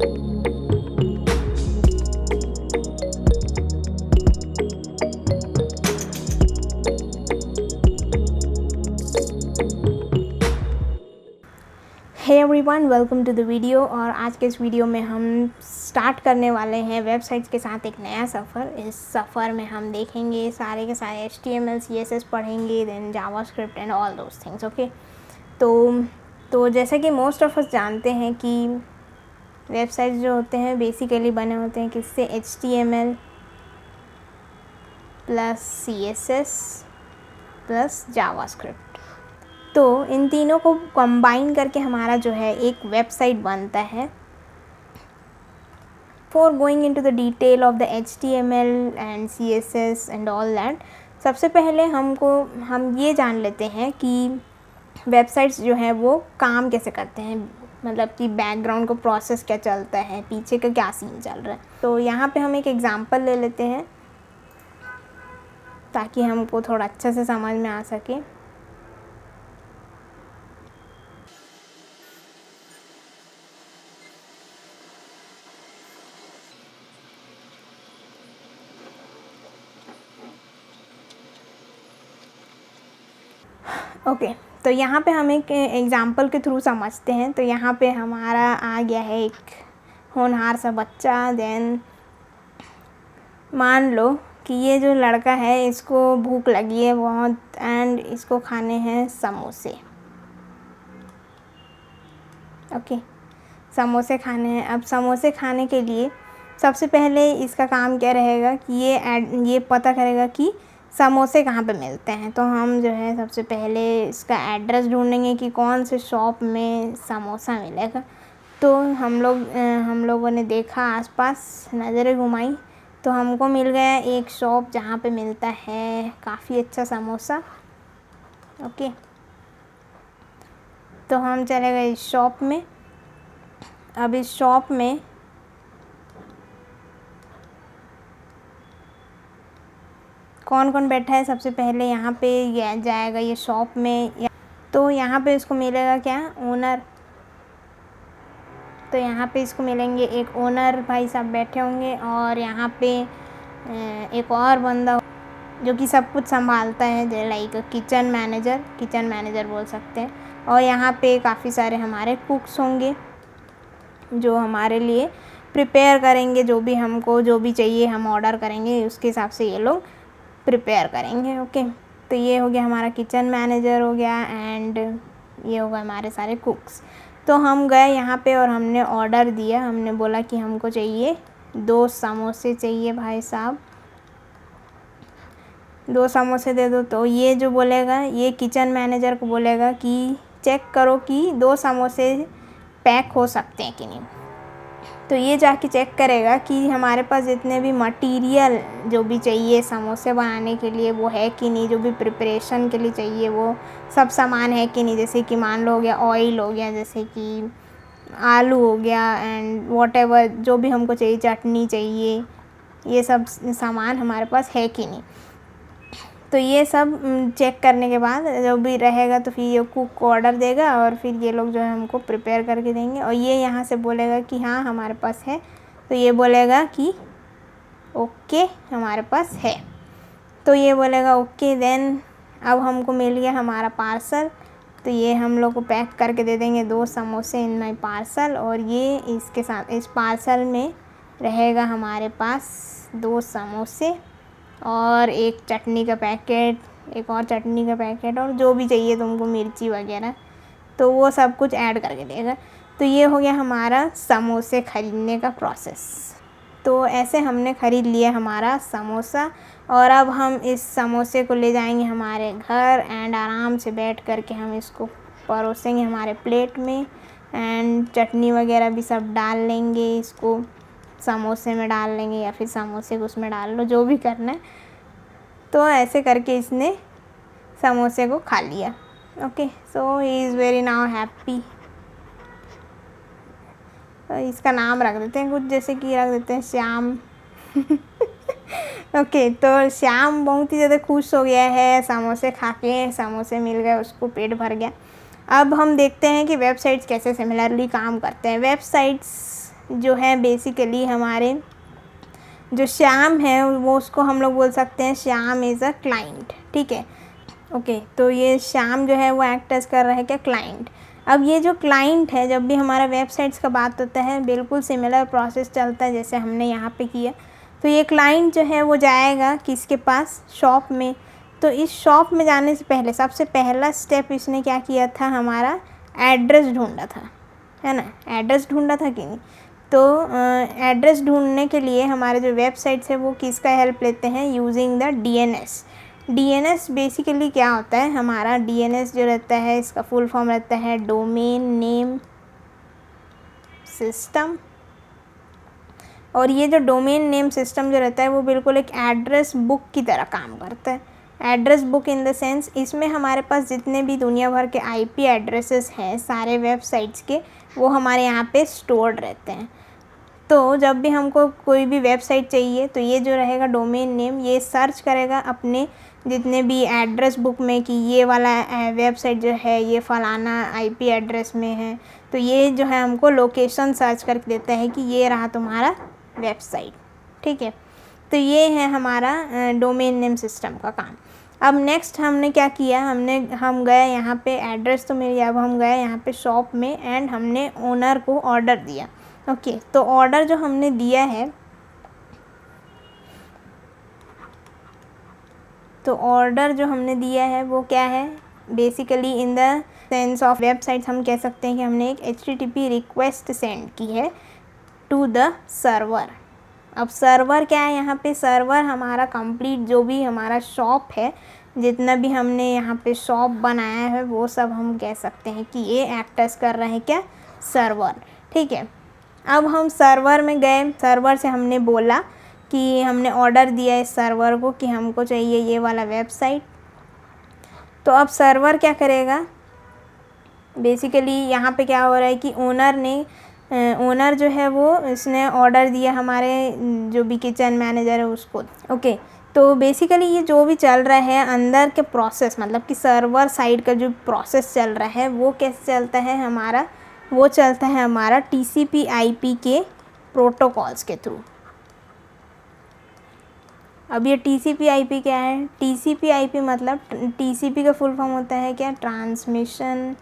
Hey everyone, welcome to the video. और आज के इस वीडियो में हम स्टार्ट करने वाले हैं वेबसाइट्स के साथ एक नया सफ़र। इस सफ़र में हम देखेंगे सारे के सारे HTML CSS पढ़ेंगे, then JavaScript and all those things. Okay, तो जैसे कि मोस्ट ऑफ अस जानते हैं कि वेबसाइट्स जो होते हैं बेसिकली बने होते हैं किससे, HTML plus CSS plus JavaScript. तो इन तीनों को कंबाइन करके हमारा जो है एक वेबसाइट बनता है। For going into the detail of the HTML and CSS and all that, सबसे पहले हम ये जान लेते हैं कि वेबसाइट्स जो है वो काम कैसे करते हैं, मतलब कि बैकग्राउंड को प्रोसेस क्या चलता है, पीछे का क्या सीन चल रहा है। तो यहाँ पे हम एक एग्जांपल ले लेते हैं ताकि हमको थोड़ा अच्छे से समझ में आ सके। ओके, तो यहाँ पे हम एक एग्ज़ाम्पल के थ्रू समझते हैं। तो यहाँ पे हमारा आ गया है एक होनहार सा बच्चा। देन मान लो कि ये जो लड़का है इसको भूख लगी है बहुत एंड इसको खाने हैं समोसे। ओके, समोसे खाने हैं। अब समोसे खाने के लिए सबसे पहले इसका काम क्या रहेगा कि ये पता करेगा कि समोसे कहाँ पे मिलते हैं। तो हम जो है सबसे पहले इसका एड्रेस ढूंढेंगे कि कौन से शॉप में समोसा मिलेगा। तो हम लोगों ने देखा, आसपास नज़रें घुमाई, तो हमको मिल गया एक शॉप जहाँ पे मिलता है काफ़ी अच्छा समोसा। ओके, तो हम चले गए इस शॉप में। अब इस शॉप में कौन कौन बैठा है, सबसे पहले यहाँ पे जाएगा ये शॉप में। तो यहाँ पे इसको मिलेगा क्या, ओनर। तो यहाँ पे इसको मिलेंगे एक ओनर भाई साहब बैठे होंगे, और यहाँ पे एक और बंदा जो कि सब कुछ संभालता है, लाइक किचन मैनेजर बोल सकते हैं। और यहाँ पे काफ़ी सारे हमारे कुक्स होंगे जो हमारे लिए प्रिपेयर करेंगे, जो भी चाहिए हम ऑर्डर करेंगे उसके हिसाब से ये लोग प्रिपेयर करेंगे। ओके, तो ये हो गया हमारा किचन मैनेजर हो गया, एंड ये होगा हमारे सारे कुक्स। तो हम गए यहाँ पे और हमने ऑर्डर दिया। हमने बोला कि हमको चाहिए 2 समोसे चाहिए भाई साहब, 2 समोसे दे दो। तो ये जो बोलेगा, ये किचन मैनेजर को बोलेगा कि चेक करो कि 2 समोसे पैक हो सकते हैं कि नहीं। तो ये जाके चेक करेगा कि हमारे पास जितने भी मटेरियल जो भी चाहिए समोसे बनाने के लिए वो है कि नहीं, जो भी प्रिपरेशन के लिए चाहिए वो सब सामान है कि नहीं। जैसे कि मान लो हो गया ऑयल हो गया, जैसे कि आलू हो गया, एंड वॉटेवर जो भी हमको चाहिए, चटनी चाहिए, ये सब सामान हमारे पास है कि नहीं। तो ये सब चेक करने के बाद जो भी रहेगा तो फिर ये कुक को ऑर्डर देगा और फिर ये लोग जो है हमको प्रिपेयर करके देंगे। और ये यहाँ से बोलेगा कि हाँ हमारे पास है, तो ये बोलेगा कि ओके हमारे पास है। तो ये बोलेगा ओके, देन अब हमको मिल गया हमारा पार्सल। तो ये हम लोग को पैक करके दे देंगे 2 समोसे इन माई पार्सल। और ये इसके साथ इस पार्सल में रहेगा हमारे पास 2 समोसे और एक चटनी का पैकेट, एक और चटनी का पैकेट, और जो भी चाहिए तुमको मिर्ची वगैरह, तो वो सब कुछ ऐड करके देगा। तो ये हो गया हमारा समोसे ख़रीदने का प्रोसेस। तो ऐसे हमने ख़रीद लिया हमारा समोसा, और अब हम इस समोसे को ले जाएंगे हमारे घर एंड आराम से बैठ कर के हम इसको परोसेंगे हमारे प्लेट में, एंड चटनी वगैरह भी सब डाल लेंगे, इसको समोसे में डाल लेंगे या फिर समोसे को उसमें डाल लो, जो भी करना है। तो ऐसे करके इसने समोसे को खा लिया। Okay, so he is very now happy. इसका नाम रख देते हैं कुछ, जैसे कि रख देते हैं श्याम। ओके, तो श्याम बहुत ही ज़्यादा खुश हो गया है समोसे खा के, समोसे मिल गए उसको, पेट भर गया। अब हम देखते हैं कि वेबसाइट्स कैसे सिमिलरली काम करते हैं। वेबसाइट्स जो है बेसिकली हमारे जो श्याम है वो उसको हम लोग बोल सकते हैं श्याम इज़ अ क्लाइंट, ठीक है। ओके, तो ये श्याम जो है वो एक्ट एज कर रहा है क्या, क्लाइंट। अब ये जो क्लाइंट है, जब भी हमारा वेबसाइट्स का बात होता है बिल्कुल सिमिलर प्रोसेस चलता है जैसे हमने यहाँ पे किया। तो ये क्लाइंट जो है वो जाएगा किसके पास, शॉप में। तो इस शॉप में जाने से पहले सबसे पहला स्टेप इसने क्या किया था, हमारा एड्रेस ढूंढा था, है ना, एड्रेस ढूंढा था कि नहीं। तो एड्रेस ढूंढने के लिए हमारे जो वेबसाइट्स है वो किसका हेल्प लेते हैं, using the DNS. DNS basically क्या होता है, हमारा डीएनएस जो रहता है इसका फुल फॉर्म रहता है डोमेन नेम सिस्टम। और ये जो डोमेन नेम सिस्टम जो रहता है वो बिल्कुल एक एड्रेस बुक की तरह काम करता है। Address book in the sense, इसमें हमारे पास जितने भी दुनिया भर के आईपी एड्रेसेस हैं सारे वेबसाइट्स के, वो हमारे यहाँ पे स्टोर्ड रहते हैं। तो जब भी हमको कोई भी वेबसाइट चाहिए तो ये जो रहेगा डोमेन नेम, ये सर्च करेगा अपने जितने भी एड्रेस बुक में कि ये वाला वेबसाइट जो है ये फ़लाना आईपी एड्रेस में है। तो ये जो है हमको लोकेशन सर्च करके देता है कि ये रहा तुम्हारा वेबसाइट, ठीक है। तो ये है हमारा डोमेन नेम सिस्टम का काम। अब नेक्स्ट हमने क्या किया, हम गए यहाँ पे, एड्रेस तो मेरी, अब हम गए यहाँ पे शॉप में एंड हमने ओनर को ऑर्डर दिया। ओके, तो ऑर्डर जो हमने दिया है, तो ऑर्डर जो हमने दिया है वो क्या है, basically in the sense of websites हम कह सकते हैं कि हमने एक HTTP रिक्वेस्ट सेंड की है टू द सर्वर। अब सर्वर क्या है, यहाँ पे सर्वर हमारा कंप्लीट जो भी हमारा शॉप है, जितना भी हमने यहाँ पे शॉप बनाया है वो सब हम कह सकते हैं कि ये एक्ट कर रहा है क्या, सर्वर, ठीक है। अब हम सर्वर में गए, सर्वर से हमने बोला कि हमने ऑर्डर दिया इस सर्वर को कि हमको चाहिए ये वाला वेबसाइट। तो अब सर्वर क्या करेगा, बेसिकली यहाँ पे क्या हो रहा है कि ओनर जो है वो इसने ऑर्डर दिया हमारे जो भी किचन मैनेजर है उसको। ओके, तो बेसिकली ये जो भी चल रहा है अंदर के प्रोसेस, मतलब कि सर्वर साइड का जो प्रोसेस चल रहा है वो कैसे चलता है हमारा, वो चलता है हमारा TCP/IP के प्रोटोकॉल्स के थ्रू। अब ये TCP/IP क्या है, TCP/IP मतलब TCP का फुल फॉर्म होता है क्या, transmission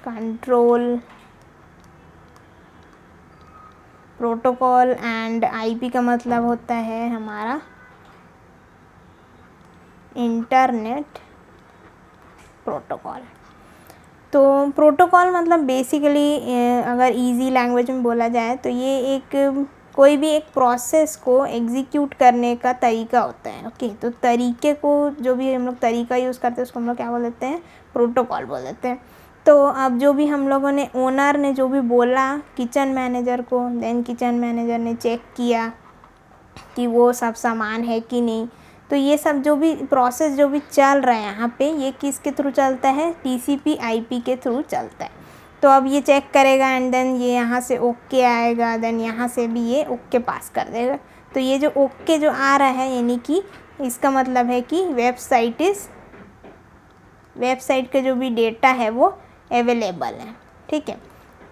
control protocol, and IP का मतलब होता है हमारा इंटरनेट प्रोटोकॉल। तो प्रोटोकॉल मतलब बेसिकली अगर इजी लैंग्वेज में बोला जाए तो ये एक कोई भी एक प्रोसेस को एग्जीक्यूट करने का तरीका होता है। ओके, तो तरीके को जो भी हम लोग तरीका यूज़ करते हैं उसको हम लोग क्या बोल देते हैं, प्रोटोकॉल बोल देते हैं। तो अब जो भी हम लोगों ने, ओनर ने जो भी बोला किचन मैनेजर को, देन किचन मैनेजर ने चेक किया कि वो सब सामान है कि नहीं। तो ये सब जो भी प्रोसेस जो भी चल रहा है यहाँ पे, ये किसके थ्रू चलता है, TCP/IP के थ्रू चलता है। तो अब ये चेक करेगा एंड देन ये यहाँ से ओके आएगा, देन यहाँ से भी ये ओके पास कर देगा। तो ये जो ओके जो आ रहा है यानी कि इसका मतलब है कि वेबसाइट का जो भी डेटा है वो अवेलेबल है, ठीक है।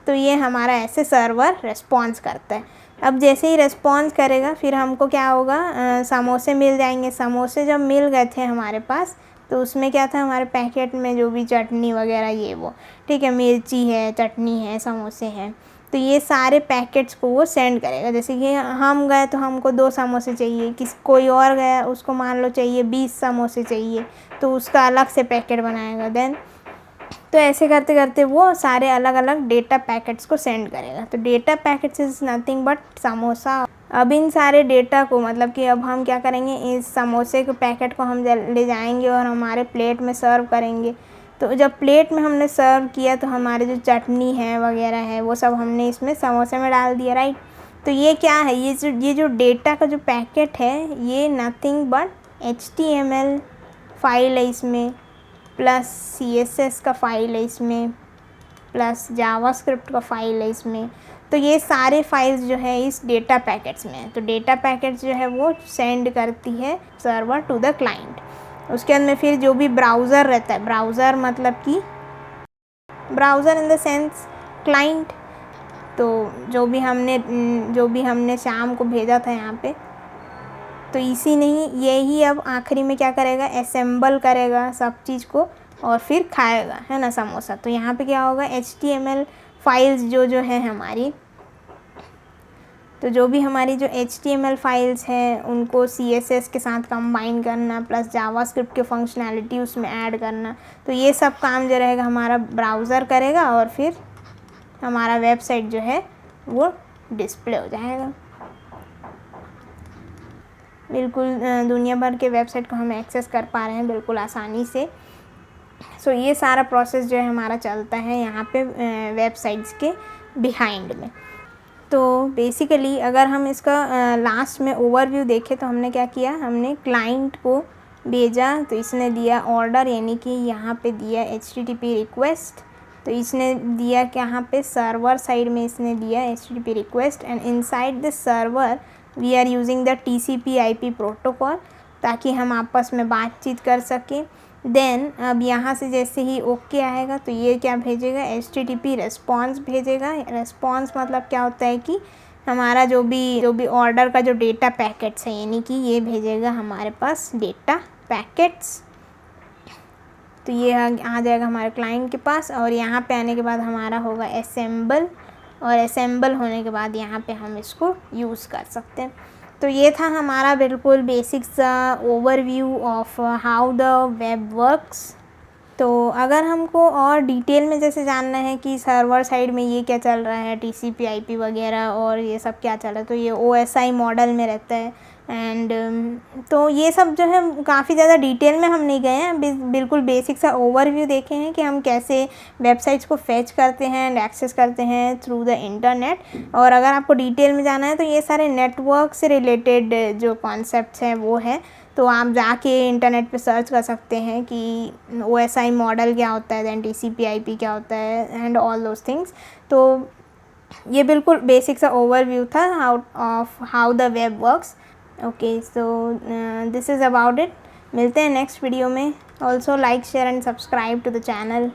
तो ये हमारा ऐसे सर्वर रिस्पॉन्स करता है। अब जैसे ही रिस्पॉन्स करेगा फिर हमको क्या होगा, समोसे मिल जाएंगे। समोसे जब मिल गए थे हमारे पास तो उसमें क्या था, हमारे पैकेट में जो भी चटनी वगैरह ये वो, ठीक है, मिर्ची है, चटनी है, समोसे हैं, तो ये सारे पैकेट्स को वो सेंड करेगा। जैसे कि हम गए तो हमको 2 समोसे चाहिए, कोई और गया उसको मान लो चाहिए 20 समोसे चाहिए, तो उसका अलग से पैकेट बनाएगा। देन तो ऐसे करते करते वो सारे अलग अलग डेटा पैकेट्स को सेंड करेगा। तो data packets is nothing but samosa. अब इन सारे डेटा को, मतलब कि अब हम क्या करेंगे, इस समोसे के पैकेट को हम ले जाएंगे और हमारे प्लेट में सर्व करेंगे। तो जब प्लेट में हमने सर्व किया तो हमारे जो चटनी है वगैरह है वो सब हमने इसमें समोसे में डाल दिया, राइट। तो ये क्या है, ये जो डेटा का जो पैकेट है ये नथिंग बट HTML फाइल है इसमें, प्लस CSS का फाइल है इसमें, प्लस जावास्क्रिप्ट का फाइल है इसमें। तो ये सारे फाइल्स जो है इस डेटा पैकेट्स में है। तो डेटा पैकेट्स जो है वो सेंड करती है सर्वर टू द क्लाइंट। उसके अंदर फिर जो भी ब्राउज़र रहता है, ब्राउज़र मतलब कि browser in the sense client, तो जो भी हमने शाम को भेजा था यहाँ पे, तो इसी नहीं यही अब आखिरी में क्या करेगा, असेंबल करेगा सब चीज़ को और फिर खाएगा, है ना, समोसा। तो यहाँ पे क्या होगा, HTML फाइल्स जो है हमारी, तो जो भी हमारी जो HTML फाइल्स हैं उनको CSS के साथ कंबाइन करना प्लस जावास्क्रिप्ट के फंक्शनैलिटी उसमें ऐड करना, तो ये सब काम जो रहेगा हमारा ब्राउज़र करेगा और फिर हमारा वेबसाइट जो है वो डिस्प्ले हो जाएगा। बिल्कुल दुनिया भर के वेबसाइट को हम एक्सेस कर पा रहे हैं बिल्कुल आसानी से। सो ये सारा प्रोसेस जो है हमारा चलता है यहाँ पे वेबसाइट्स के बिहाइंड में। तो बेसिकली अगर हम इसका लास्ट में ओवरव्यू देखें तो हमने क्या किया, हमने क्लाइंट को भेजा तो इसने दिया ऑर्डर, यानी कि यहाँ पे दिया HTTP रिक्वेस्ट, तो इसने दिया कि यहाँ पे सर्वर साइड में इसने दिया HTTP request and inside this server we are using the TCP/IP protocol, ताकि हम आपस में बातचीत कर सकें। देन अब यहाँ से जैसे ही ओके आएगा तो ये क्या भेजेगा, HTTP रेस्पॉन्स भेजेगा। रेस्पॉन्स मतलब क्या होता है कि हमारा जो भी ऑर्डर का जो डेटा पैकेट्स है, यानी कि ये भेजेगा हमारे पास डेटा पैकेट्स, तो ये आ जाएगा हमारे क्लाइंट के पास। और यहाँ पे आने के बाद हमारा होगा असेंबल, और असेंबल होने के बाद यहाँ पे हम इसको यूज़ कर सकते हैं। तो ये था हमारा बिल्कुल बेसिक सा overview of how the web works. तो अगर हमको और डिटेल में जैसे जानना है कि सर्वर साइड में ये क्या चल रहा है, TCP/IP वगैरह और ये सब क्या चल रहा है, तो ये OSI मॉडल में रहता है। एंड तो ये सब जो है काफ़ी ज़्यादा डिटेल में हम नहीं गए हैं, बिल्कुल बेसिक सा ओवरव्यू देखे हैं कि हम कैसे वेबसाइट्स को फेच करते हैं एंड एक्सेस करते हैं थ्रू द इंटरनेट। और अगर आपको डिटेल में जाना है तो ये सारे नेटवर्क से रिलेटेड जो कॉन्सेप्ट्स हैं वो है, तो आप जाके इंटरनेट पे सर्च कर सकते हैं कि OSI मॉडल क्या होता है, दैन TCP/IP क्या होता है एंड ऑल दोज थिंग्स। तो ये बिल्कुल बेसिक सा ओवरव्यू था how the web works. Okay, so this is about it. मिलते हैं नेक्स्ट वीडियो में। Also like, share and subscribe to the channel.